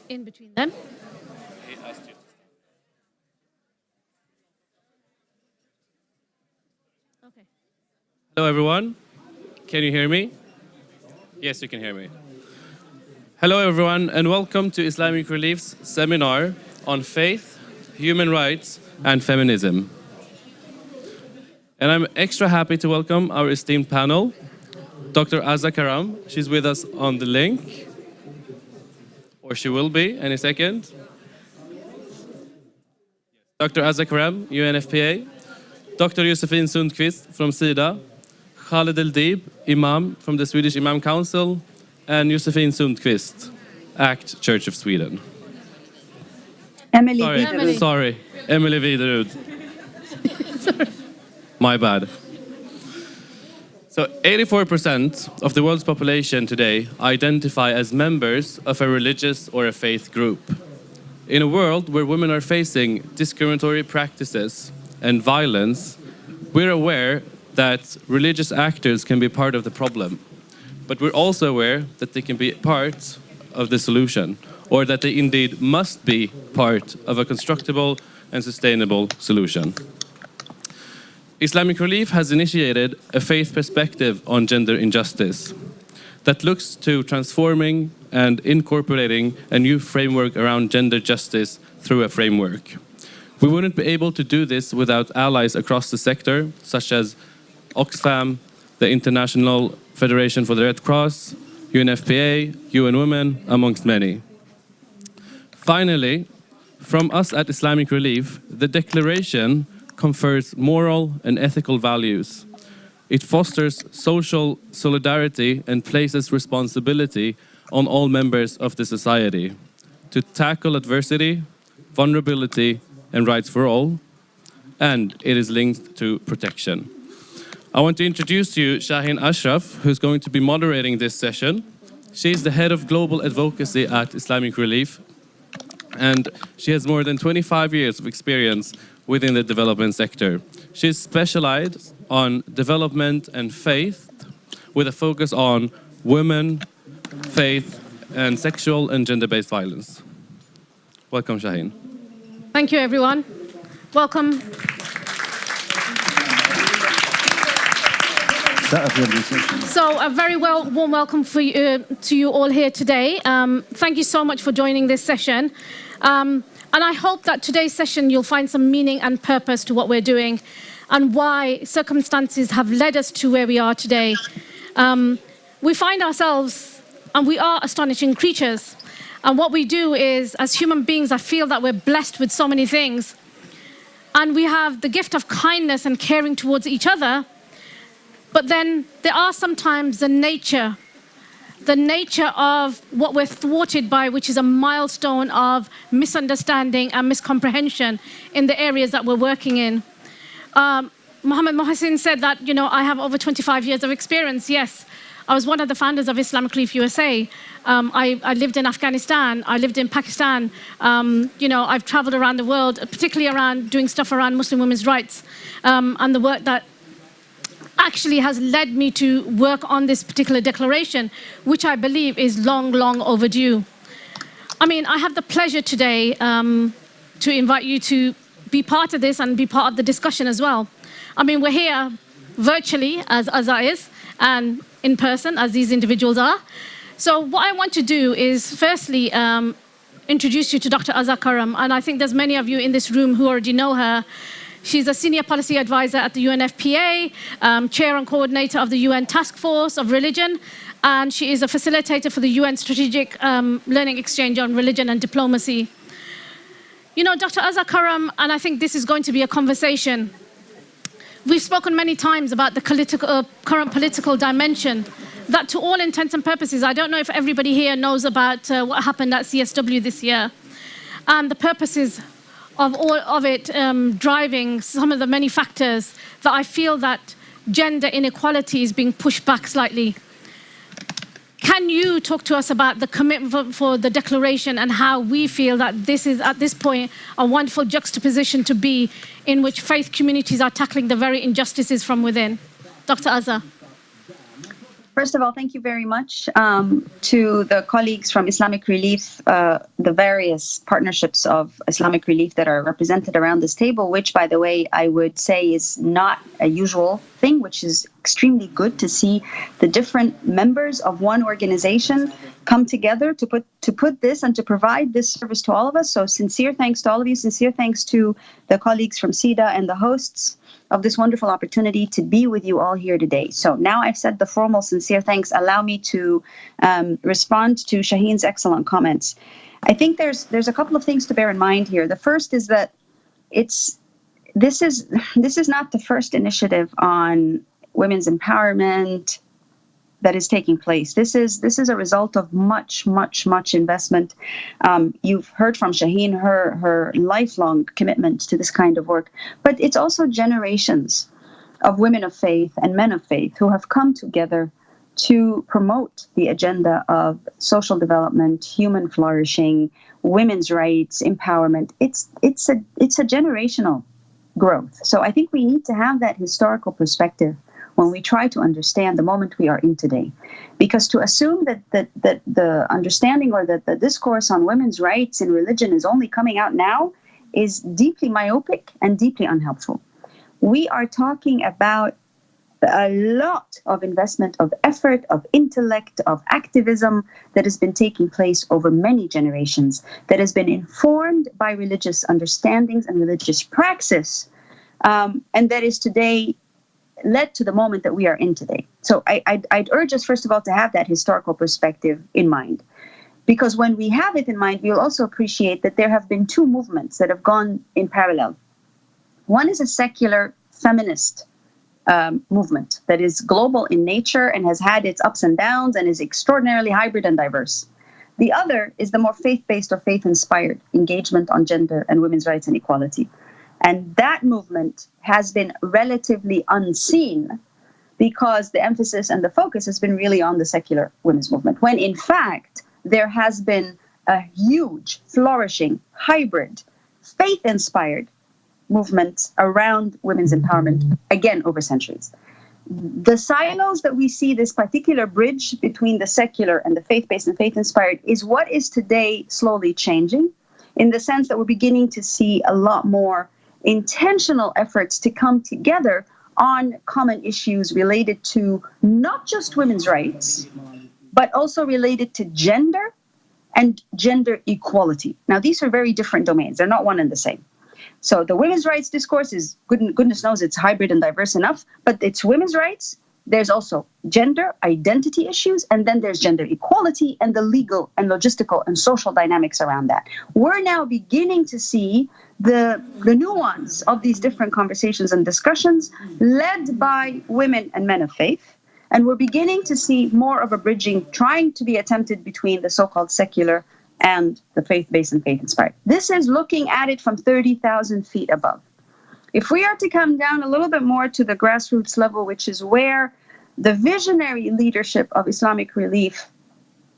in between them. Okay. Hello, everyone. Can you hear me? Yes, you can hear me. Hello, everyone, and welcome to Islamic Relief's seminar on faith, human rights, and feminism. And I'm extra happy to welcome our esteemed panel, Dr. Azza Karam. She's with us on the link, or she will be any second. Dr. Azza Karam, UNFPA. Dr. Josefin Sundqvist from SIDA. Khaled El-Deeb, Imam from the Swedish Imam Council. And Josefin Sundqvist, ACT Church of Sweden. Emily. Sorry, Emily Widerud. My bad. So 84% of the world's population today identify as members of a religious or a faith group. In a world where women are facing discriminatory practices and violence, we're aware that religious actors can be part of the problem. But we're also aware that they can be part of the solution, or that they indeed must be part of a constructible and sustainable solution. Islamic Relief has initiated a faith perspective on gender injustice that looks to transforming and incorporating a new framework around gender justice through a framework. We wouldn't be able to do this without allies across the sector, such as Oxfam, the International Federation for the Red Cross, UNFPA, UN Women, amongst many. Finally, from us at Islamic Relief, the declaration confers moral and ethical values. It fosters social solidarity and places responsibility on all members of the society to tackle adversity, vulnerability, and rights for all, and it is linked to protection. I want to introduce to you Shaheen Ashraf, who's going to be moderating this session. She's the head of global advocacy at Islamic Relief, and she has more than 25 years of experience within the development sector. She's specialized on development and faith, with a focus on women, faith, and sexual and gender-based violence. Welcome, Shaheen. Thank you, everyone. Welcome. So a very warm welcome for you, to you all here today. Thank you so much for joining this session. And I hope that today's session you'll find some meaning and purpose to what we're doing and why circumstances have led us to where we are today. We find ourselves, and we are astonishing creatures. And what we do is, as human beings, I feel that we're blessed with so many things. And we have the gift of kindness and caring towards each other. But then there are sometimes the nature of what we're thwarted by, which is a milestone of misunderstanding and miscomprehension in the areas that we're working in. Mohammed Mohsin said that, I have over 25 years of experience. Yes, I was one of the founders of Islamic Relief USA. I lived in Afghanistan. I lived in Pakistan. I've traveled around the world, particularly around doing stuff around Muslim women's rights, and the work that actually has led me to work on this particular declaration, which I believe is long, long overdue. I have the pleasure today to invite you to be part of this and be part of the discussion as well. We're here virtually, as Azza is, and in person, as these individuals are. So what I want to do is firstly introduce you to Dr. Azza Karam, and I think there's many of you in this room who already know her. She's a senior policy advisor at the UNFPA, chair and coordinator of the UN Task Force of Religion, and she is a facilitator for the UN Strategic Learning Exchange on Religion and Diplomacy. Dr. Azza Karam, and I think this is going to be a conversation. We've spoken many times about the current political dimension, that to all intents and purposes, I don't know if everybody here knows about what happened at CSW this year, and the purposes of all of it driving some of the many factors that I feel that gender inequality is being pushed back slightly. Can you talk to us about the commitment for the declaration and how we feel that this is, at this point, a wonderful juxtaposition to be in which faith communities are tackling the very injustices from within? Dr. Azza. First of all, thank you very much to the colleagues from Islamic Relief, the various partnerships of Islamic Relief that are represented around this table, which, by the way, I would say is not a usual thing, which is extremely good to see the different members of one organization come together to put this and to provide this service to all of us. So sincere thanks to all of you. Sincere thanks to the colleagues from SIDA and the hosts of this wonderful opportunity to be with you all here today. So now I've said the formal sincere thanks. Allow me to respond to Shaheen's excellent comments. I think there's a couple of things to bear in mind here. The first is that this is not the first initiative on women's empowerment that is taking place. This is a result of much investment. You've heard from Shaheen her lifelong commitment to this kind of work, but it's also generations of women of faith and men of faith who have come together to promote the agenda of social development, human flourishing, women's rights, empowerment. It's a generational growth. So I think we need to have that historical perspective when we try to understand the moment we are in today. Because to assume that the understanding or that the discourse on women's rights in religion is only coming out now is deeply myopic and deeply unhelpful. We are talking about a lot of investment of effort, of intellect, of activism that has been taking place over many generations, that has been informed by religious understandings and religious praxis, and that is today led to the moment that we are in today. So I'd urge us, first of all, to have that historical perspective in mind. Because when we have it in mind, we'll also appreciate that there have been two movements that have gone in parallel. One is a secular feminist movement that is global in nature and has had its ups and downs and is extraordinarily hybrid and diverse. The other is the more faith-based or faith-inspired engagement on gender and women's rights and equality. And that movement has been relatively unseen because the emphasis and the focus has been really on the secular women's movement, when in fact there has been a huge, flourishing, hybrid, faith-inspired movement around women's empowerment, again, over centuries. The silos that we see, this particular bridge between the secular and the faith-based and faith-inspired, is what is today slowly changing, in the sense that we're beginning to see a lot more intentional efforts to come together on common issues related to not just women's rights, but also related to gender and gender equality. Now, these are very different domains. They're not one and the same. So the women's rights discourse is, goodness knows, it's hybrid and diverse enough, but it's women's rights. There's also gender identity issues, and then there's gender equality and the legal and logistical and social dynamics around that. We're now beginning to see the nuance of these different conversations and discussions led by women and men of faith. And we're beginning to see more of a bridging trying to be attempted between the so-called secular and the faith-based and faith-inspired. This is looking at it from 30,000 feet above. If we are to come down a little bit more to the grassroots level, which is where the visionary leadership of Islamic Relief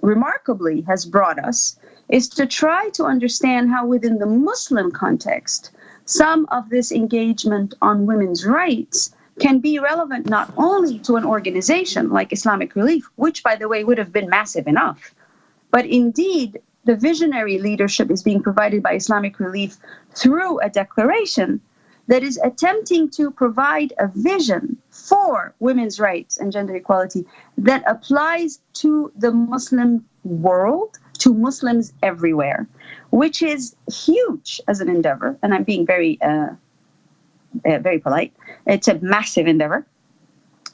remarkably has brought us, is to try to understand how within the Muslim context, some of this engagement on women's rights can be relevant not only to an organization like Islamic Relief, which, by the way, would have been massive enough, but indeed the visionary leadership is being provided by Islamic Relief through a declaration that is attempting to provide a vision for women's rights and gender equality that applies to the Muslim world, to Muslims everywhere, which is huge as an endeavor. And I'm being very polite. It's a massive endeavor.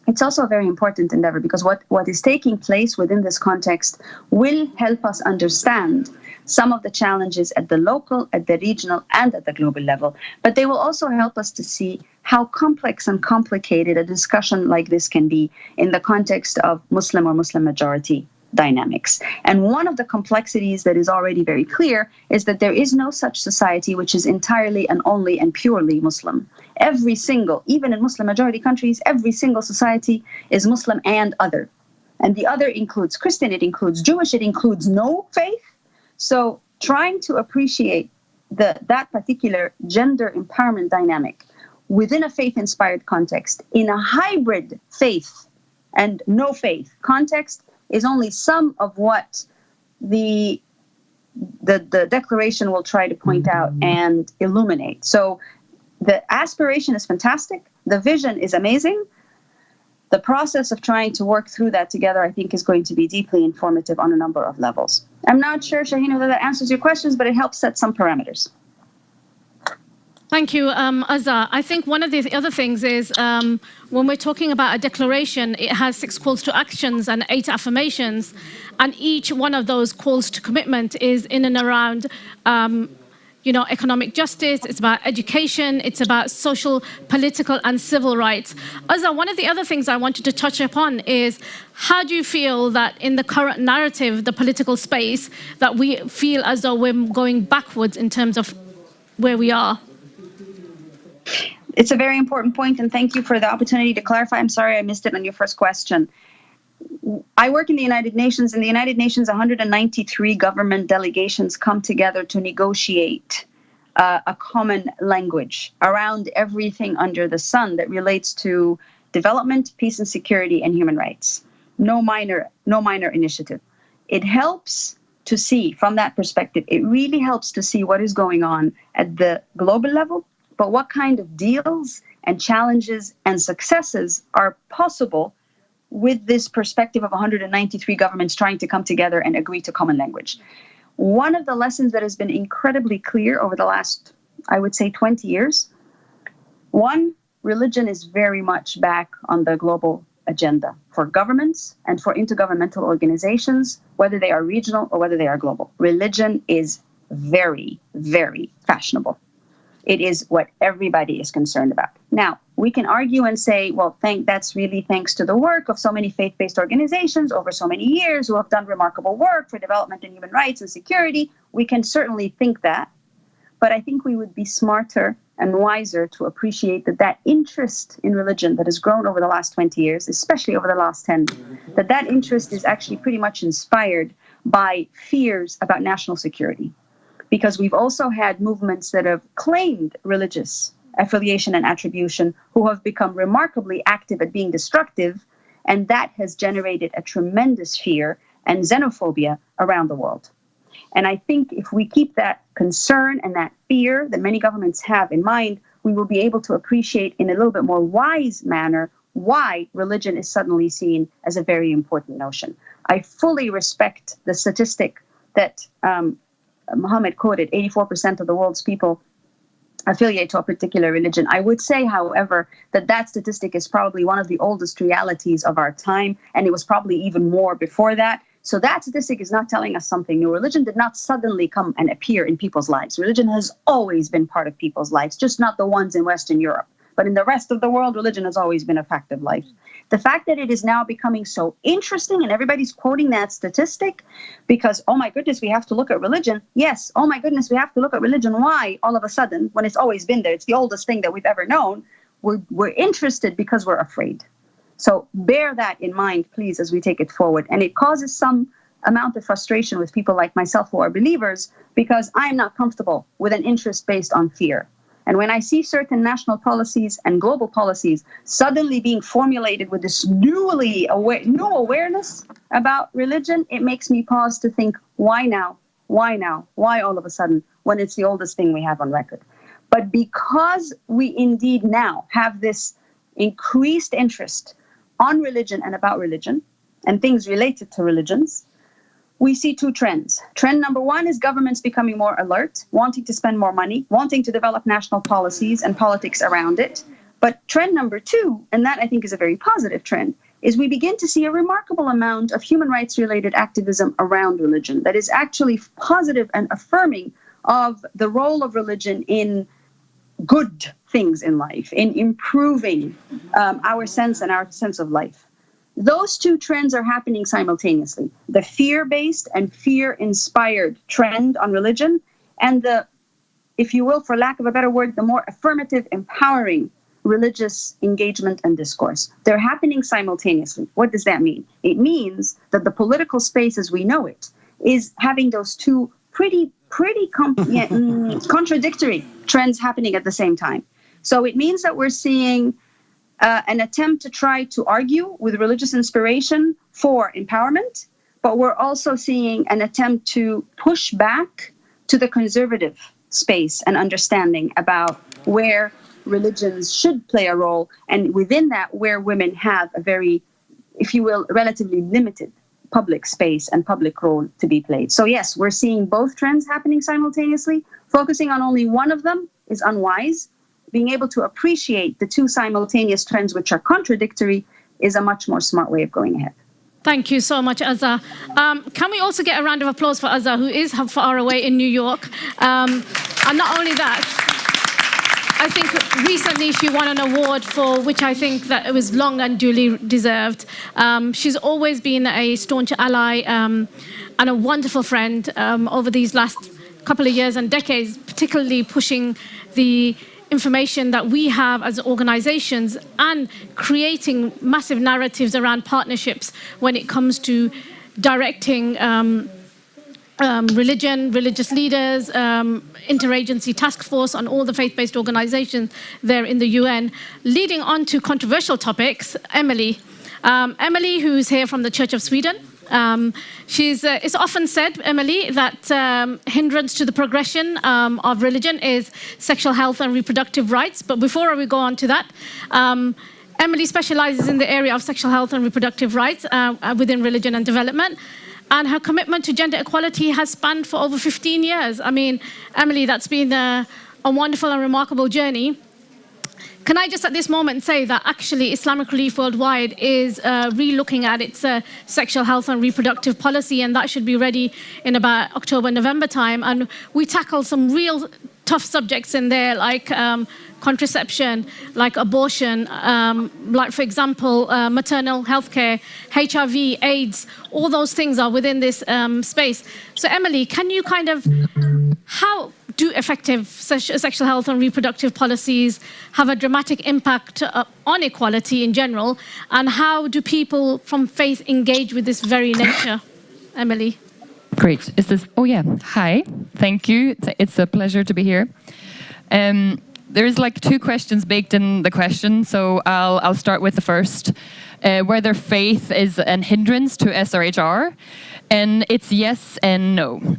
It's also a very important endeavor because what is taking place within this context will help us understand some of the challenges at the local, at the regional, and at the global level. But they will also help us to see how complex and complicated a discussion like this can be in the context of Muslim or Muslim majority dynamics. And one of the complexities that is already very clear is that there is no such society which is entirely and only and purely Muslim. Every single, even in Muslim majority countries, every single society is Muslim and other. And the other includes Christian, it includes Jewish, it includes no faith. So trying to appreciate that particular gender empowerment dynamic within a faith-inspired context in a hybrid faith and no faith. Context is only some of what the declaration will try to point out and illuminate. So the aspiration is fantastic. The vision is amazing. The process of trying to work through that together, I think, is going to be deeply informative on a number of levels. I'm not sure, Shaheen, whether that answers your questions, but it helps set some parameters. Thank you, Azza. I think one of the other things is when we're talking about a declaration, it has 6 calls to actions and 8 affirmations, and each one of those calls to commitment is in and around economic justice, it's about education, it's about social, political, and civil rights. Azza, one of the other things I wanted to touch upon is, how do you feel that in the current narrative, the political space, that we feel as though we're going backwards in terms of where we are? It's a very important point, and thank you for the opportunity to clarify. I'm sorry I missed it on your first question. I work in the United Nations. In the United Nations, 193 government delegations come together to negotiate a common language around everything under the sun that relates to development, peace and security, and human rights. No minor initiative. It helps to see from that perspective. It really helps to see what is going on at the global level, but what kind of deals and challenges and successes are possible with this perspective of 193 governments trying to come together and agree to common language. One of the lessons that has been incredibly clear over the last, I would say, 20 years, one, religion is very much back on the global agenda for governments and for intergovernmental organizations, whether they are regional or whether they are global. Religion is very, very fashionable. It is what everybody is concerned about. Now, we can argue and say, well, that's really thanks to the work of so many faith-based organizations over so many years who have done remarkable work for development and human rights and security. We can certainly think that. But I think we would be smarter and wiser to appreciate that interest in religion that has grown over the last 20 years, especially over the last 10, that interest is actually pretty much inspired by fears about national security. Because we've also had movements that have claimed religious affiliation and attribution who have become remarkably active at being destructive, and that has generated a tremendous fear and xenophobia around the world. And I think if we keep that concern and that fear that many governments have in mind, we will be able to appreciate in a little bit more wise manner why religion is suddenly seen as a very important notion. I fully respect the statistic that Mohammed quoted, 84% of the world's people affiliate to a particular religion. I would say, however, that statistic is probably one of the oldest realities of our time, and it was probably even more before that. So that statistic is not telling us something new. Religion did not suddenly come and appear in people's lives. Religion has always been part of people's lives, just not the ones in Western Europe. But in the rest of the world, religion has always been a fact of life. The fact that it is now becoming so interesting and everybody's quoting that statistic because, oh my goodness, we have to look at religion. Yes, oh my goodness, we have to look at religion. Why all of a sudden, when it's always been there, it's the oldest thing that we've ever known, we're interested because we're afraid. So bear that in mind, please, as we take it forward. And it causes some amount of frustration with people like myself who are believers because I am not comfortable with an interest based on fear. And when I see certain national policies and global policies suddenly being formulated with this new awareness about religion, it makes me pause to think, why now? Why now? Why all of a sudden when it's the oldest thing we have on record? But because we indeed now have this increased interest on religion and about religion and things related to religions, we see 2 trends. Trend number 1 is governments becoming more alert, wanting to spend more money, wanting to develop national policies and politics around it. But trend number 2, and that I think is a very positive trend, is we begin to see a remarkable amount of human rights related activism around religion that is actually positive and affirming of the role of religion in good things in life, in improving our sense of life. Those 2 trends are happening simultaneously. The fear-based and fear-inspired trend on religion and the, if you will, for lack of a better word, the more affirmative, empowering religious engagement and discourse. They're happening simultaneously. What does that mean? It means that the political space as we know it is having those 2 pretty contradictory trends happening at the same time. So it means that we're seeing an attempt to try to argue with religious inspiration for empowerment, but we're also seeing an attempt to push back to the conservative space and understanding about where religions should play a role, and within that, where women have a very, if you will, relatively limited public space and public role to be played. So yes, we're seeing both trends happening simultaneously. Focusing on only one of them is unwise. Being able to appreciate the two simultaneous trends which are contradictory is a much more smart way of going ahead. Thank you so much, Azza. Can we also get a round of applause for Azza, who is far away in New York? And not only that, I think recently she won an award for which I think that it was long and duly deserved. She's always been a staunch ally and a wonderful friend over these last couple of years and decades, particularly pushing the information that we have as organizations and creating massive narratives around partnerships when it comes to directing religion, religious leaders, interagency task force on all the faith-based organizations there in the UN. Leading on to controversial topics, Emily. Emily, who's here from the Church of Sweden. It's often said, Emily, that hindrance to the progression of religion is sexual health and reproductive rights. But before we go on to that, Emily specializes in the area of sexual health and reproductive rights within religion and development. And her commitment to gender equality has spanned for over 15 years. I mean, Emily, that's been a wonderful and remarkable journey. Can I just at this moment say that actually Islamic Relief Worldwide is re-looking at its sexual health and reproductive policy, and that should be ready in about October, November time. And we tackle some real tough subjects in there, like contraception, like abortion, like, for example, maternal health care, HIV, AIDS, all those things are within this space. So, Emily, can you kind of, how do effective sexual health and reproductive policies have a dramatic impact on equality in general, and how do people from faith engage with this very nature? Emily. Great. Is this? Oh yeah. Hi. Thank you. It's a pleasure to be here. There's like two questions baked in the question, so I'll start with the first. Whether faith is an hindrance to SRHR, and it's yes and no.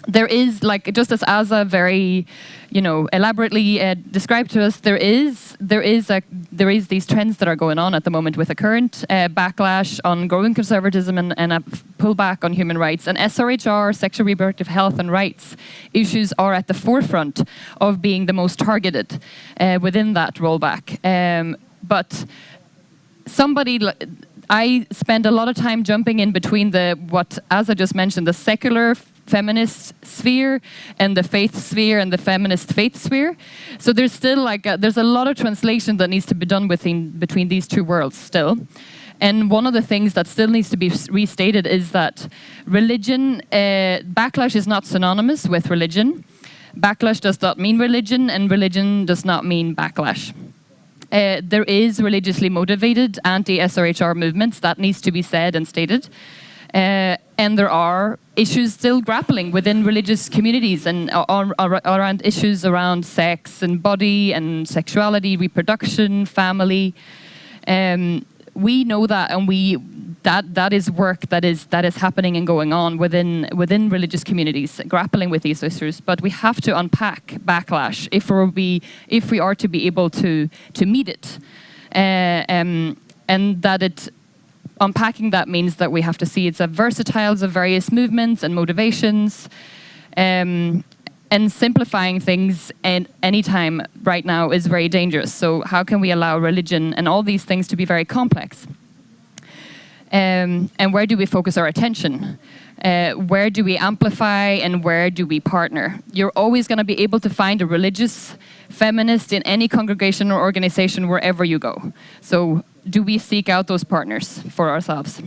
There is, like, just as Azza very, elaborately described to us, there is these trends that are going on at the moment with a current backlash on growing conservatism and a pullback on human rights. And SRHR, sexual reproductive health and rights issues are at the forefront of being the most targeted within that rollback. But I spend a lot of time jumping in between what Azza just mentioned, the secular feminist sphere and the faith sphere and the feminist faith sphere. So there's still there's a lot of translation that needs to be done between these two worlds still. And one of the things that still needs to be restated is that religion, backlash is not synonymous with religion. Backlash does not mean religion, and religion does not mean backlash. There is religiously motivated anti-SRHR movements, that needs to be said and stated. And there are issues still grappling within religious communities and around issues around sex and body and sexuality, reproduction, family. We know that, and that is work that is happening and going on within religious communities, grappling with these issues. But we have to unpack backlash if we are to be able to meet it, and that unpacking that means that we have to see it's a versatiles of various movements and motivations, and simplifying things at any time right now is very dangerous. So how can we allow religion and all these things to be very complex? And where do we focus our attention? Where do we amplify and where do we partner? You're always going to be able to find a religious feminist in any congregation or organization wherever you go. So do we seek out those partners for ourselves?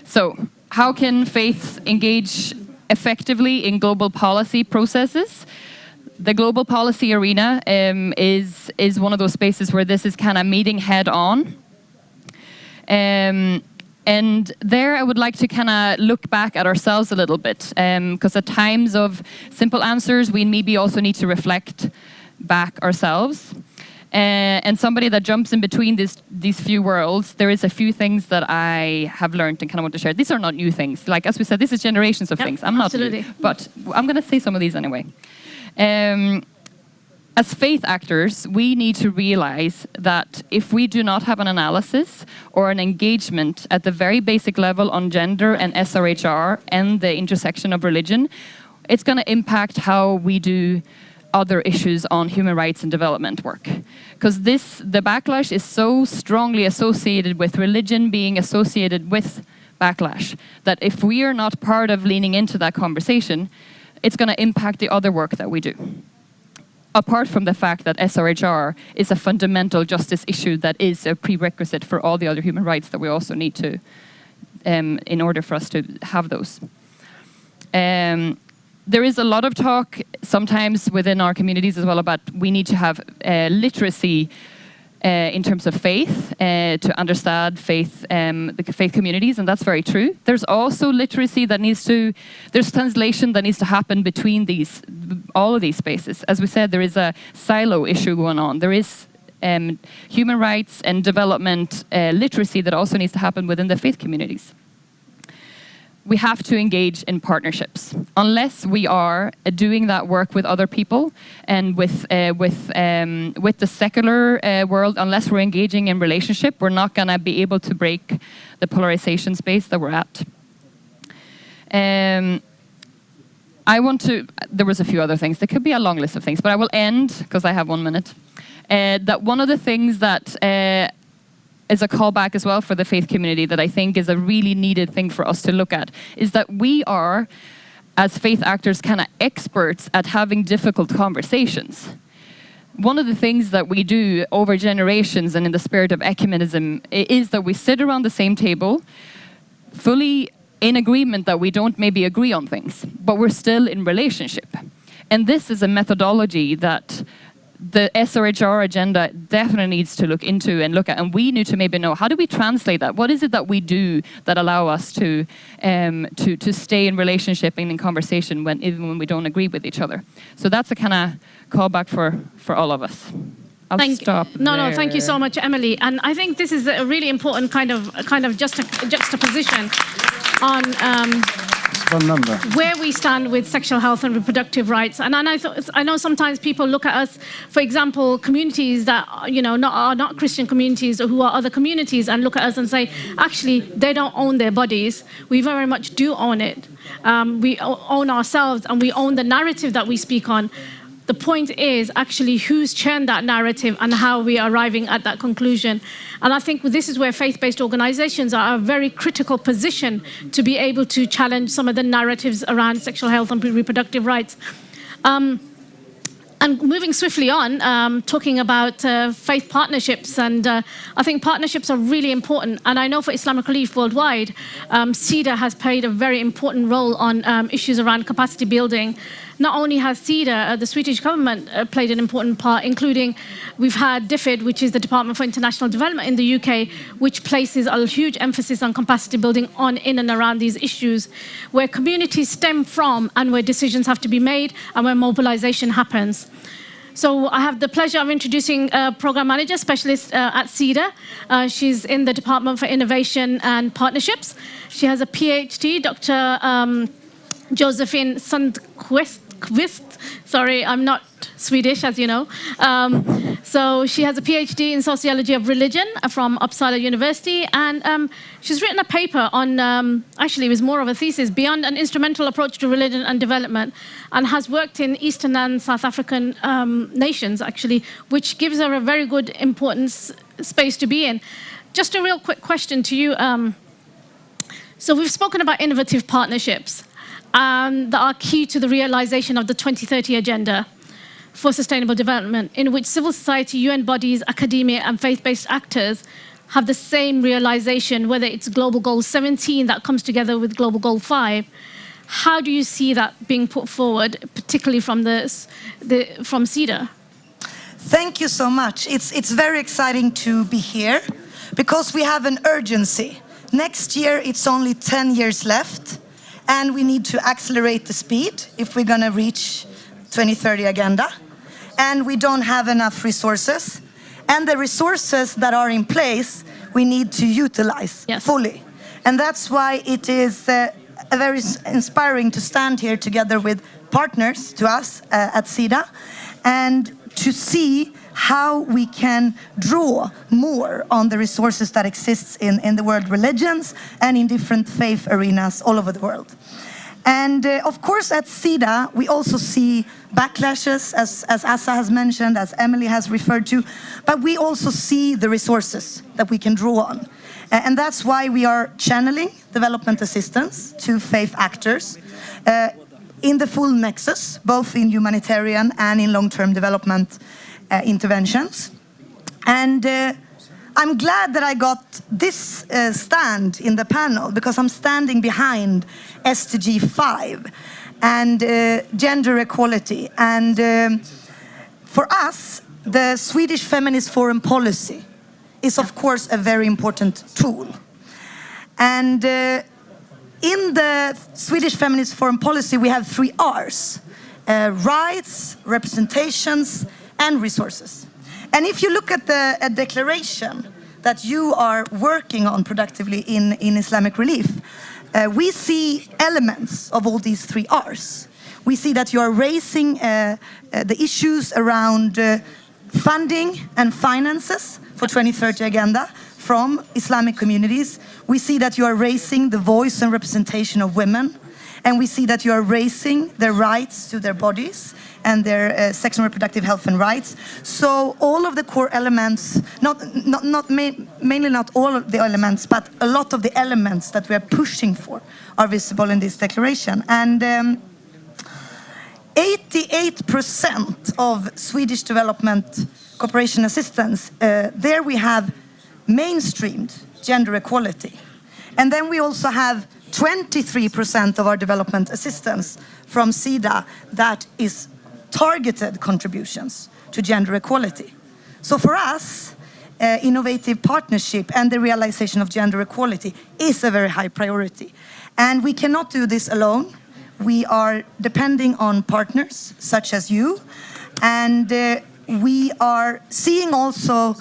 So how can faith engage effectively in global policy processes? The global policy arena is one of those spaces where this is kind of meeting head on. And there I would like to kind of look back at ourselves a little bit, because at times of simple answers, we maybe also need to reflect back ourselves. And somebody that jumps in between these few worlds, there is a few things that I have learned and kind of want to share. These are not new things. Like, as we said, this is generations of things. I'm not new, but I'm going to say some of these anyway. As faith actors, we need to realize that if we do not have an analysis or an engagement at the very basic level on gender and SRHR and the intersection of religion, it's going to impact how we do other issues on human rights and development work. Because the backlash is so strongly associated with religion being associated with backlash, that if we are not part of leaning into that conversation, it's going to impact the other work that we do. Apart from the fact that SRHR is a fundamental justice issue that is a prerequisite for all the other human rights that we also need to, in order for us to have those. There is a lot of talk sometimes within our communities as well about we need to have literacy in terms of faith to understand faith, the faith communities, and that's very true. There's also literacy that there's translation that needs to happen between all of these spaces. As we said, there is a silo issue going on. There is human rights and development literacy that also needs to happen within the faith communities. We have to engage in partnerships. Unless we are doing that work with other people and with the secular world, unless we're engaging in relationship, we're not going to be able to break the polarization space that we're at. There was a few other things. There could be a long list of things, but I will end, because I have 1 minute, that one of the things that is a callback as well for the faith community that I think is a really needed thing for us to look at, is that we are, as faith actors, kind of experts at having difficult conversations. One of the things that we do over generations and in the spirit of ecumenism is that we sit around the same table, fully in agreement that we don't maybe agree on things, but we're still in relationship. And this is a methodology that the SRHR agenda definitely needs to look into and look at, and we need to maybe know, how do we translate that? What is it that we do that allow us to stay in relationship and in conversation even when we don't agree with each other? So that's a kind of callback for all of us. I'll stop there. Thank you so much, Emily. And I think this is a really important kind of juxtaposition on where we stand with sexual health and reproductive rights. And I know sometimes people look at us, for example, communities that are not Christian communities or who are other communities, and look at us and say, actually, they don't own their bodies. We very much do own it. We own ourselves, and we own the narrative that we speak on. The point is actually who's churned that narrative and how we are arriving at that conclusion. And I think this is where faith-based organizations are a very critical position to be able to challenge some of the narratives around sexual health and reproductive rights. And moving swiftly on, talking about faith partnerships, and I think partnerships are really important. And I know for Islamic Relief worldwide, CEDA has played a very important role on issues around capacity building. Not only has CEDA, the Swedish government, played an important part, including we've had DFID, which is the Department for International Development in the UK, which places a huge emphasis on capacity building in and around these issues, where communities stem from and where decisions have to be made and where mobilization happens. So I have the pleasure of introducing a program manager specialist at CEDA. She's in the Department for Innovation and Partnerships. She has a PhD, Dr. Josephine Sundqvist. Sorry, I'm not Swedish, as you know. So she has a PhD in sociology of religion from Uppsala University, and she's written a paper on, actually it was more of a thesis, Beyond an Instrumental Approach to Religion and Development, and has worked in Eastern and South African nations, actually, which gives her a very good, important space to be in. Just a real quick question to you. So we've spoken about innovative partnerships that are key to the realization of the 2030 Agenda for Sustainable Development, in which civil society, UN bodies, academia, and faith-based actors have the same realization, whether it's Global Goal 17 that comes together with Global Goal 5. How do you see that being put forward, particularly from from CEDA? Thank you so much. It's very exciting to be here because we have an urgency. Next year, it's only 10 years left, and we need to accelerate the speed if we're going to reach 2030 Agenda. And we don't have enough resources. And the resources that are in place, we need to utilize fully. And that's why it is very inspiring to stand here together with partners to us at SIDA and to see how we can draw more on the resources that exists in the world religions and in different faith arenas all over the world. And of course, at SIDA, we also see backlashes, as Asa has mentioned, as Emily has referred to, but we also see the resources that we can draw on. And that's why we are channeling development assistance to faith actors in the full nexus, both in humanitarian and in long-term development interventions. And I'm glad that I got this stand in the panel because I'm standing behind SDG 5 and gender equality. And for us, the Swedish feminist foreign policy is of course a very important tool. And in the Swedish feminist foreign policy, we have 3 R's: rights, representations, and resources. And if you look at the declaration that you are working on productively in Islamic Relief, we see elements of all these 3 R's. We see that you are raising the issues around funding and finances for 2030 agenda from Islamic communities. We see that you are raising the voice and representation of women. And we see that you are raising their rights to their bodies and their sexual and reproductive health and rights. So all of the core elements, mainly not all of the elements, but a lot of the elements that we are pushing for are visible in this declaration. And 88% of Swedish development cooperation assistance, there we have mainstreamed gender equality. And then we also have 23% of our development assistance from SIDA that is targeted contributions to gender equality. So for us, innovative partnership and the realization of gender equality is a very high priority. And we cannot do this alone. We are depending on partners such as you. And we are seeing also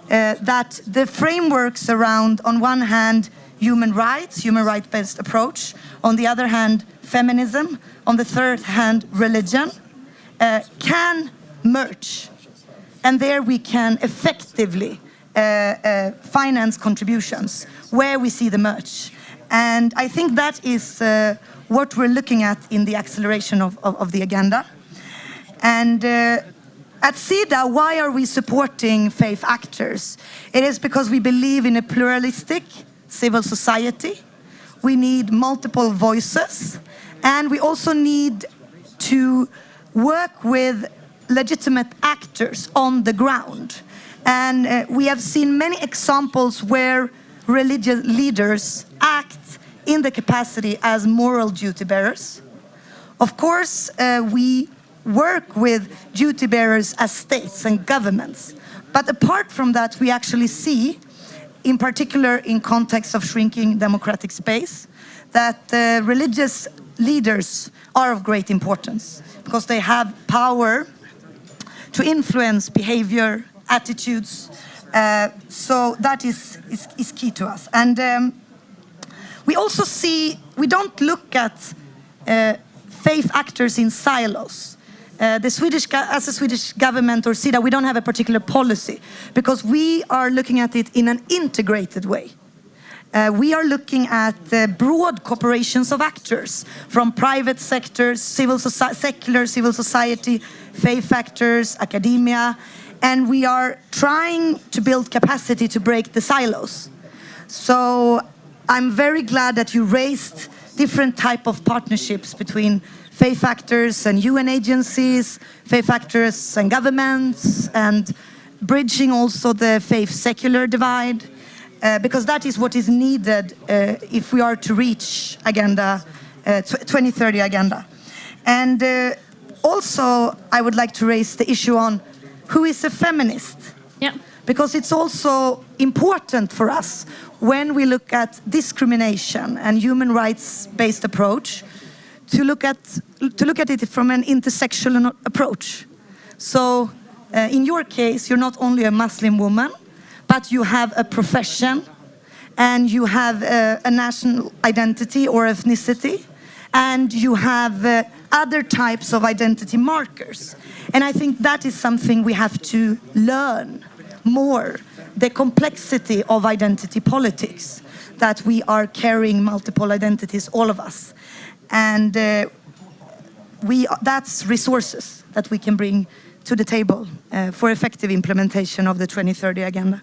that the frameworks around, on one hand, human rights-based approach, on the other hand, feminism, on the third hand, religion, can merge. And there we can effectively finance contributions where we see the merge. And I think that is what we're looking at in the acceleration of the agenda. And at SIDA, why are we supporting faith actors? It is because we believe in a pluralistic civil society. We need multiple voices. And we also need to work with legitimate actors on the ground. And we have seen many examples where religious leaders act in the capacity as moral duty bearers. Of course, we work with duty bearers as states and governments. But apart from that, we actually see, in particular in context of shrinking democratic space, that religious leaders are of great importance because they have power to influence behavior, attitudes. So that is key to us. And we also see, we don't look at faith actors in silos. As the Swedish government or SIDA, we don't have a particular policy because we are looking at it in an integrated way. We are looking at broad cooperations of actors from private sectors, secular civil society, faith actors, academia, and we are trying to build capacity to break the silos. So I'm very glad that you raised different type of partnerships between faith actors and UN agencies, faith actors and governments, and bridging also the faith-secular divide, because that is what is needed if we are to reach agenda 2030 agenda. And also, I would like to raise the issue on who is a feminist. Yeah. Because it's also important for us when we look at discrimination and human rights-based approach to look at it from an intersectional approach. So in your case, you're not only a Muslim woman, but you have a profession, and you have a national identity or ethnicity, and you have other types of identity markers. And I think that is something we have to learn more, the complexity of identity politics, that we are carrying multiple identities, all of us. And that's resources that we can bring to the table for effective implementation of the 2030 Agenda.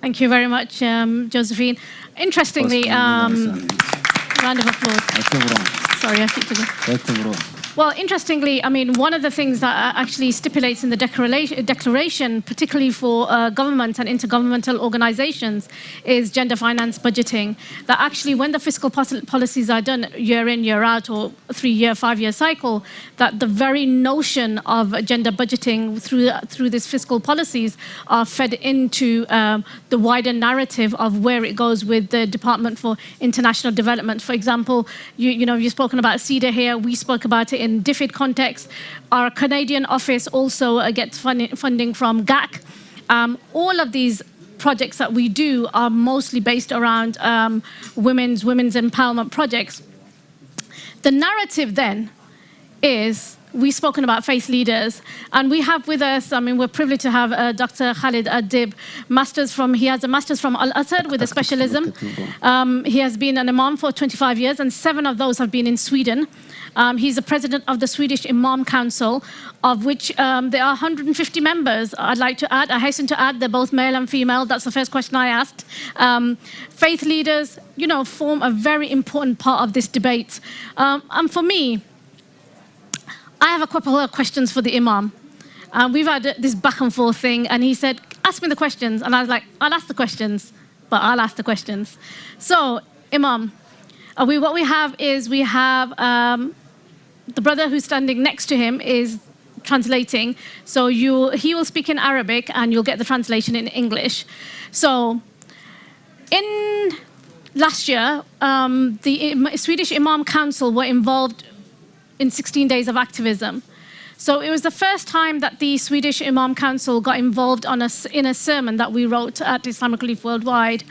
Thank you very much, Josephine. Interestingly, round of applause. Sorry, I keep forgetting. Well, interestingly, I mean, one of the things that actually stipulates in the declaration, particularly for government and intergovernmental organizations, is gender finance budgeting. That actually, when the fiscal policies are done year in, year out, or 3-year, 5-year cycle, that the very notion of gender budgeting through these fiscal policies are fed into the wider narrative of where it goes with the Department for International Development. For example, you've spoken about CEDA here. We spoke about it in DFID context. Our Canadian office also gets funding from GAC. All of these projects that we do are mostly based around women's empowerment projects. The narrative then is, we've spoken about faith leaders, and we have with us, I mean, we're privileged to have Dr. Khalid Adib, he has a master's from Al-Azhar with a specialism. He has been an imam for 25 years, and 7 of those have been in Sweden. He's the president of the Swedish Imam Council, of which there are 150 members. I hasten to add, they're both male and female. That's the first question I asked. Faith leaders, form a very important part of this debate. And for me, I have a couple of questions for the Imam. We've had this back and forth thing, and he said, ask me the questions. And I was like, I'll ask the questions, but I'll ask the questions. So, Imam, what we have is the brother who's standing next to him is translating. So he will speak in Arabic, and you'll get the translation in English. So, in last year, the Swedish Imam Council were involved in 16 days of activism. So it was the first time that the Swedish Imam Council got involved in a sermon that we wrote at Islamic Relief Worldwide.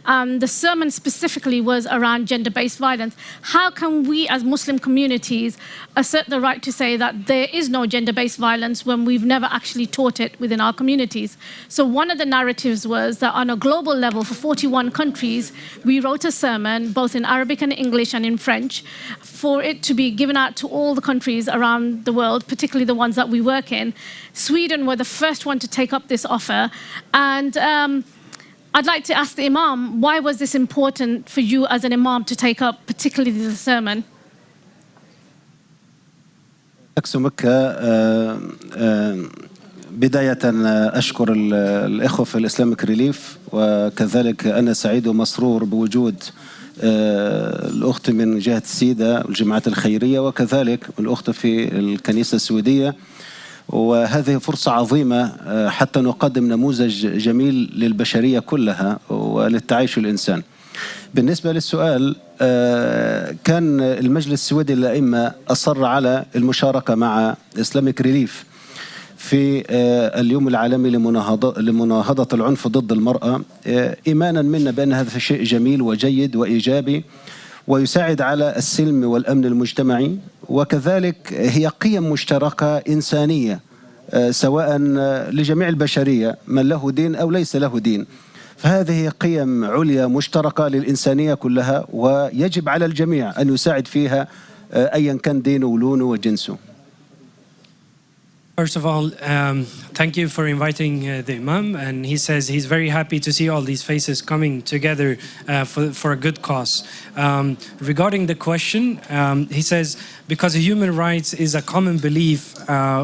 The sermon specifically was around gender-based violence. How can we as Muslim communities assert the right to say that there is no gender-based violence when we've never actually taught it within our communities? So one of the narratives was that on a global level for 41 countries, we wrote a sermon, both in Arabic and English and in French, for it to be given out to all the countries around the world, particularly the ones that we work in. Sweden were the first one to take up this offer. And I'd like to ask the Imam, why was this important for you as an Imam to take up particularly the sermon? بداية أشكر الإخوة في الإسلاميك ريليف، وكذلك أنا سعيد ومسرور بوجود الأخت من جهة السيدة والجماعات الخيرية، وكذلك الأخت في الكنيسة السويدية. وهذه فرصة عظيمة حتى نقدم نموذج جميل للبشرية كلها وللتعايش الإنسان. بالنسبة للسؤال، كان المجلس السويدي للأئمة أصر على المشاركة مع إسلاميك ريليف في اليوم العالمي لمناهضة العنف ضد المرأة، إيمانا منا بأن هذا شيء جميل وجيد وإيجابي ويساعد على السلم والأمن المجتمعي، وكذلك هي قيم مشتركة إنسانية سواء لجميع البشرية من له دين أو ليس له دين. فهذه قيم عليا مشتركة للإنسانية كلها، ويجب على الجميع أن يساعد فيها أيا كان دينه ولونه وجنسه. First of all, thank you for inviting the Imam, and he says he's very happy to see all these faces coming together for a good cause. Regarding the question, he says, because human rights is a common belief,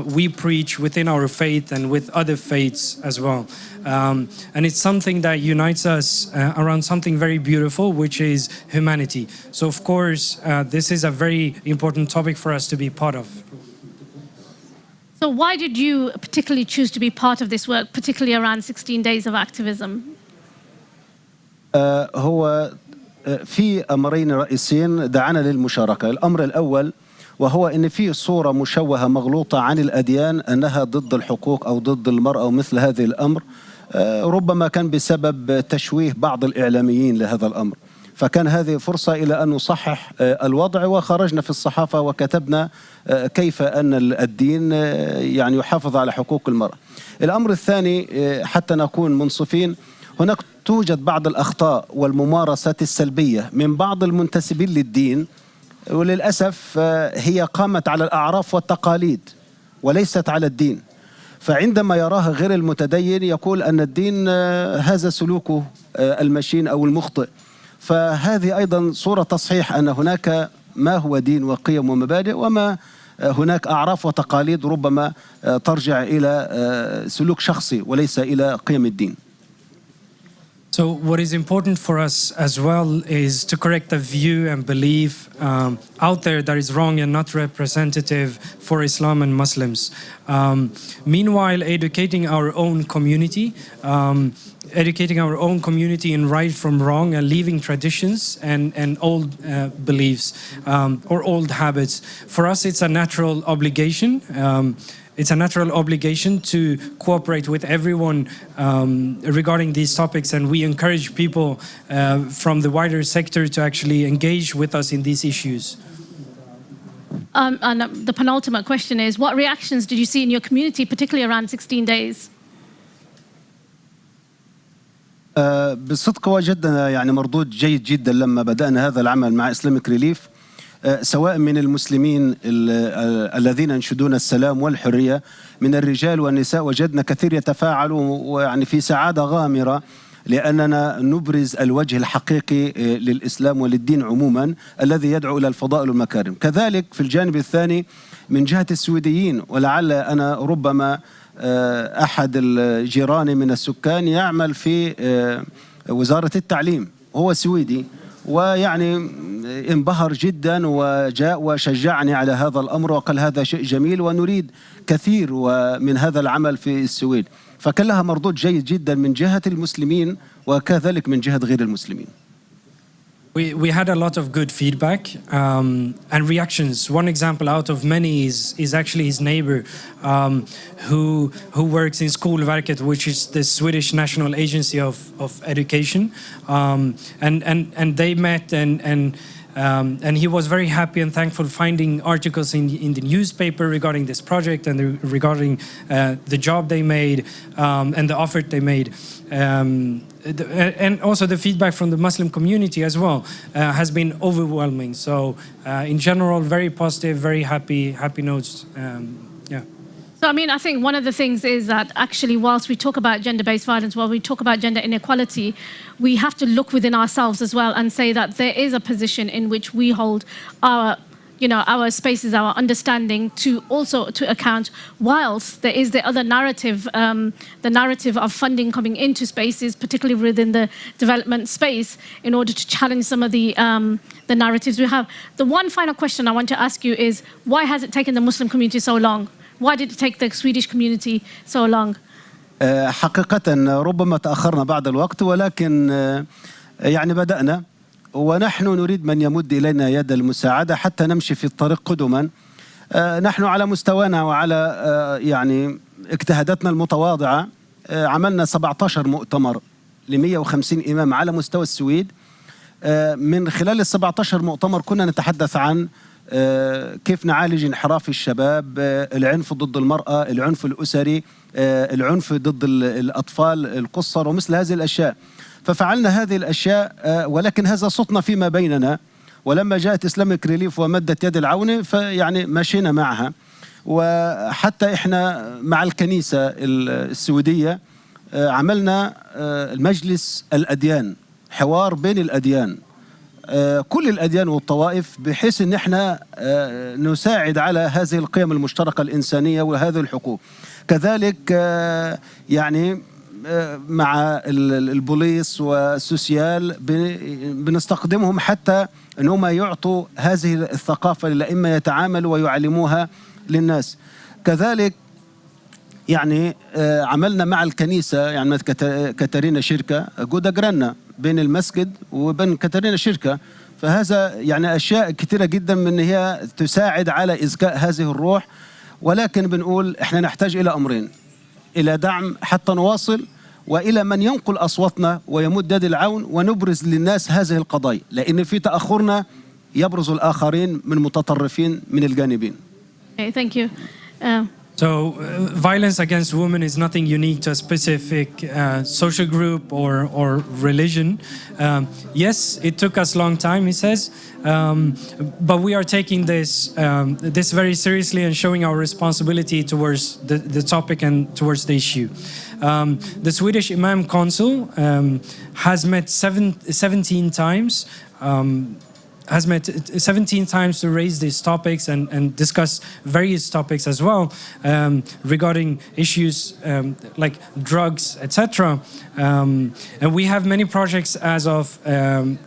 we preach within our faith and with other faiths as well. And it's something that unites us around something very beautiful, which is humanity. So of course, this is a very important topic for us to be part of. So why did you particularly choose to be part of this work, particularly around 16 days of activism? هو في أمرين رئيسيين دعانا للمشاركة. الأمر الأول وهو إن في صورة مشوهة مغلوطة عن الأديان أنها ضد الحقوق أو ضد المرأة ومثل هذه الأمر. ربما كان بسبب تشويه بعض الإعلاميين لهذا الأمر، فكان هذه فرصة إلى أن نصحح الوضع، وخرجنا في الصحافة وكتبنا كيف أن الدين يعني يحافظ على حقوق المرأة. الأمر الثاني حتى نكون منصفين، هناك توجد بعض الأخطاء والممارسات السلبية من بعض المنتسبين للدين، وللأسف هي قامت على الأعراف والتقاليد وليست على الدين. فعندما يراها غير المتدين يقول أن الدين هذا سلوكه المشين أو المخطئ. فهذه أيضا صورة تصحيح أن هناك ما هو دين وقيم ومبادئ، وما هناك أعراف وتقاليد ربما ترجع إلى سلوك شخصي وليس إلى قيم الدين. So what is important for us as well is to correct a view and belief out there that is wrong and not representative for Islam and Muslims. Meanwhile, educating our own community in right from wrong and leaving traditions and old beliefs or old habits. For us, it's a natural obligation. It's a natural obligation to cooperate with everyone regarding these topics, and we encourage people from the wider sector to actually engage with us in these issues. And the penultimate question is, what reactions did you see in your community, particularly around 16 days? بالصدق وجدنا يعني مردود جيد جدا لما بدأنا هذا العمل مع Islamic Relief، سواء من المسلمين الذين ينشدون السلام والحرية من الرجال والنساء. وجدنا كثير يتفاعلوا ويعني في سعادة غامرة، لأننا نبرز الوجه الحقيقي للإسلام وللدين عموما الذي يدعو إلى الفضائل والمكارم. كذلك في الجانب الثاني من جهة السويديين، ولعل أنا ربما أحد الجيران من السكان يعمل في وزارة التعليم، هو سويدي، ويعني انبهر جدا وجاء وشجعني على هذا الأمر وقال هذا شيء جميل ونريد كثير من هذا العمل في السويد. فكان لها مردود جيد جدا من جهة المسلمين وكذلك من جهة غير المسلمين. We had a lot of good feedback and reactions. One example out of many is actually his neighbor who works in Skolverket, which is the Swedish National Agency of Education, and they met and he was very happy and thankful finding articles in the newspaper regarding this project and regarding the job they made and the effort they made. And also the feedback from the Muslim community as well has been overwhelming. So in general, very positive, very happy notes. Yeah. So, I mean, I think one of the things is that actually, whilst we talk about gender-based violence, while we talk about gender inequality, we have to look within ourselves as well and say that there is a position in which we hold our spaces, our understanding to also to account, whilst there is the other narrative, the narrative of funding coming into spaces, particularly within the development space, in order to challenge some of the narratives we have. The one final question I want to ask you is, why has it taken the Muslim community so long? Why did it take the Swedish community so long? حقيقة ربما تأخرنا بعض الوقت، ولكن يعني بدأنا ونحن نريد من يمد إلينا يد المساعدة حتى نمشي في الطريق قدما. نحن على مستوانا وعلى يعني اجتهاداتنا المتواضعة عملنا 17 مؤتمر ل150 إمام على مستوى السويد. من خلال ال 17 مؤتمر كنا نتحدث عن كيف نعالج انحراف الشباب، العنف ضد المرأة، العنف الأسري، العنف ضد الأطفال القصر ومثل هذه الأشياء. ففعلنا هذه الأشياء، ولكن هذا صوتنا فيما بيننا. ولما جاءت إسلاميك ريليف ومدت يد العون فيعني مشينا معها. وحتى إحنا مع الكنيسة السويدية عملنا المجلس الأديان، حوار بين الأديان، كل الأديان والطوائف، بحيث أن احنا نساعد على هذه القيم المشتركة الإنسانية وهذه الحقوق. كذلك يعني مع البوليس والسوسيال بنستخدمهم حتى أنهم يعطوا هذه الثقافة للأئمة يتعاملوا ويعلموها للناس. كذلك يعني عملنا مع الكنيسة، يعني كاترينا شركة جودا جرانا بين المسجد وبين كاترينا شركة فهذا يعني أشياء كثيرة جدا من هي تساعد على إزكاء هذه الروح. ولكن بنقول إحنا نحتاج إلى أمرين: إلى دعم حتى نواصل، وإلى من ينقل أصواتنا ويمد يد العون ونبرز للناس هذه القضايا، لأن في تأخرنا يبرز الآخرين من متطرفين من الجانبين. Okay, thank you. So, violence against women is nothing unique to a specific social group or religion. Yes, it took us a long time, he says, but we are taking this very seriously and showing our responsibility towards the topic and towards the issue. The Swedish Imam Council has met 17 times. Has met 17 times to raise these topics and discuss various topics as well regarding issues like drugs, etc. And we have many projects as of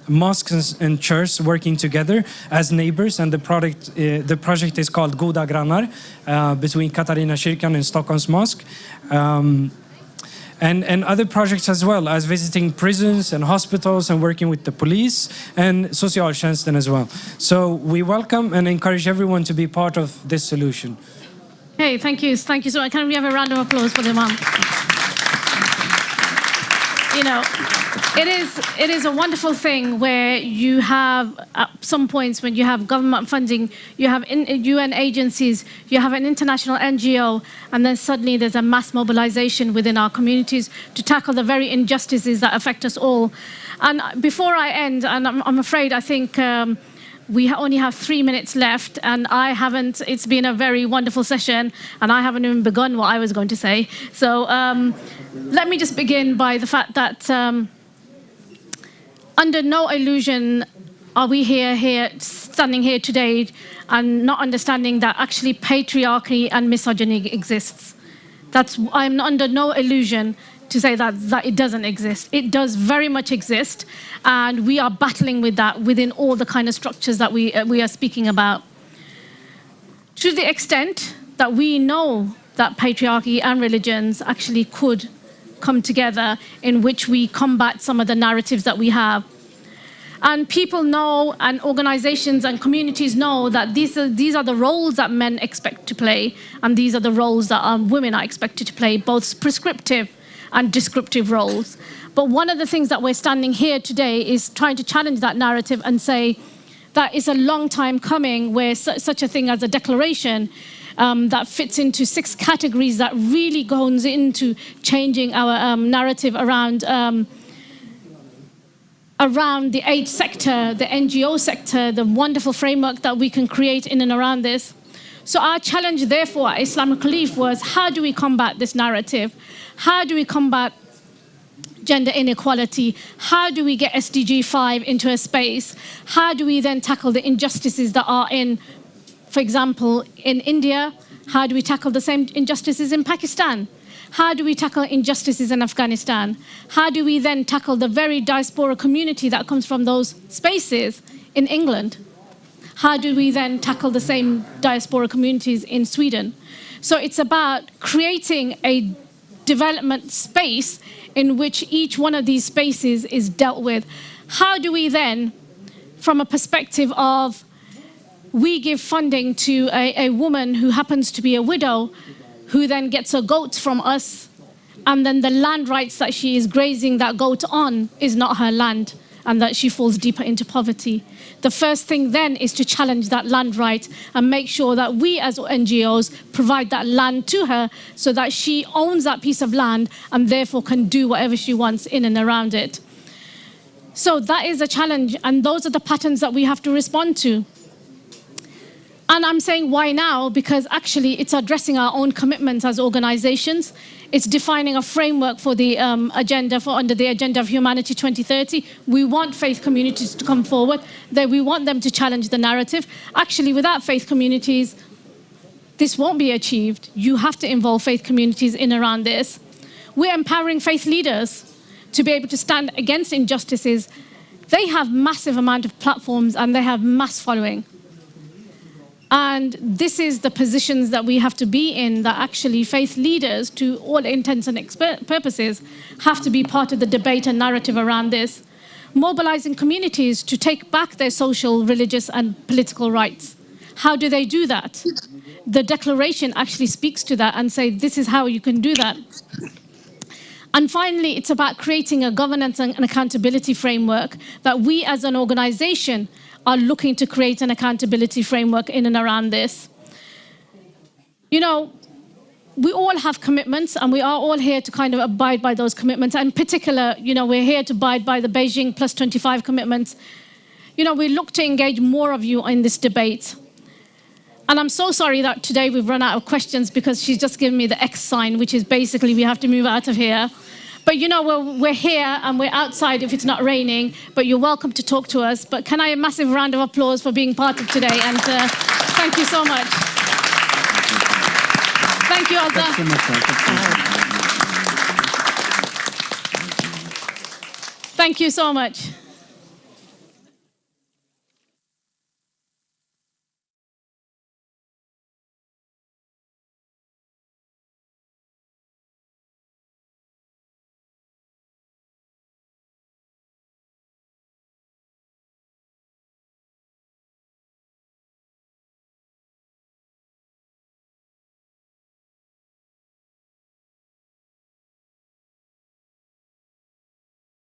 mosques and churches working together as neighbors, and the project is called Goda Grannar between Katarina Kyrkan and Stockholm's Mosque. And other projects as well, as visiting prisons and hospitals and working with the police and socialtjänsten as well. So we welcome and encourage everyone to be part of this solution. Hey, thank you so much. Can we have a round of applause for the Imam? You know, it is a wonderful thing where you have, at some points when you have government funding, you have UN agencies, you have an international NGO, and then suddenly there's a mass mobilization within our communities to tackle the very injustices that affect us all. And before I end, and I'm afraid I think we only have 3 minutes left, and it's been a very wonderful session, and I haven't even begun what I was going to say. So let me just begin by the fact that under no illusion are we standing here today and not understanding that actually patriarchy and misogyny exists. I'm under no illusion to say that it doesn't exist. It does very much exist, and we are battling with that within all the kind of structures that we are speaking about. To the extent that we know that patriarchy and religions actually could come together, in which we combat some of the narratives that we have. And people know, and organizations and communities know, that these are the roles that men expect to play, and these are the roles that women are expected to play, both prescriptive and descriptive roles. But one of the things that we're standing here today is trying to challenge that narrative and say that it's a long time coming where such a thing as a declaration that fits into 6 categories that really goes into changing our narrative around the aid sector, the NGO sector, the wonderful framework that we can create in and around this. So our challenge, therefore, at Islamic Relief was, how do we combat this narrative? How do we combat gender inequality? How do we get SDG 5 into a space? How do we then tackle the injustices that are in, for example, in India? How do we tackle the same injustices in Pakistan? How do we tackle injustices in Afghanistan? How do we then tackle the very diaspora community that comes from those spaces in England? How do we then tackle the same diaspora communities in Sweden? So it's about creating a development space in which each one of these spaces is dealt with. How do we then, from a perspective of, we give funding to a woman who happens to be a widow, who then gets her goats from us, and then the land rights that she is grazing that goat on is not her land, and that she falls deeper into poverty. The first thing then is to challenge that land right and make sure that we as NGOs provide that land to her so that she owns that piece of land and therefore can do whatever she wants in and around it. So that is a challenge, and those are the patterns that we have to respond to. And I'm saying why now? Because actually it's addressing our own commitments as organizations. It's defining a framework for the under the Agenda of Humanity 2030. We want faith communities to come forward. We want them to challenge the narrative. Actually, without faith communities, this won't be achieved. You have to involve faith communities in around this. We're empowering faith leaders to be able to stand against injustices. They have massive amount of platforms and they have mass following. And this is the positions that we have to be in, that actually faith leaders, to all intents and purposes, have to be part of the debate and narrative around this. mobilizing communities to take back their social, religious, and political rights. How do they do that? The declaration actually speaks to that and say, this is how you can do that. And finally, it's about creating a governance and an accountability framework that we as an organization are looking to create an accountability framework in and around this. You know, we all have commitments, and we are all here to kind of abide by those commitments. And in particular, you know, we're here to abide by the Beijing Plus 25 commitments. You know, we look to engage more of you in this debate. And I'm so sorry that today we've run out of questions, because she's just given me the X sign, which is basically we have to move out of here. But you know, we're here and we're outside if it's not raining, but you're welcome to talk to us. But can I have a massive round of applause for being part of today? And thank you so much. Thank you, Azza. Thank you so much.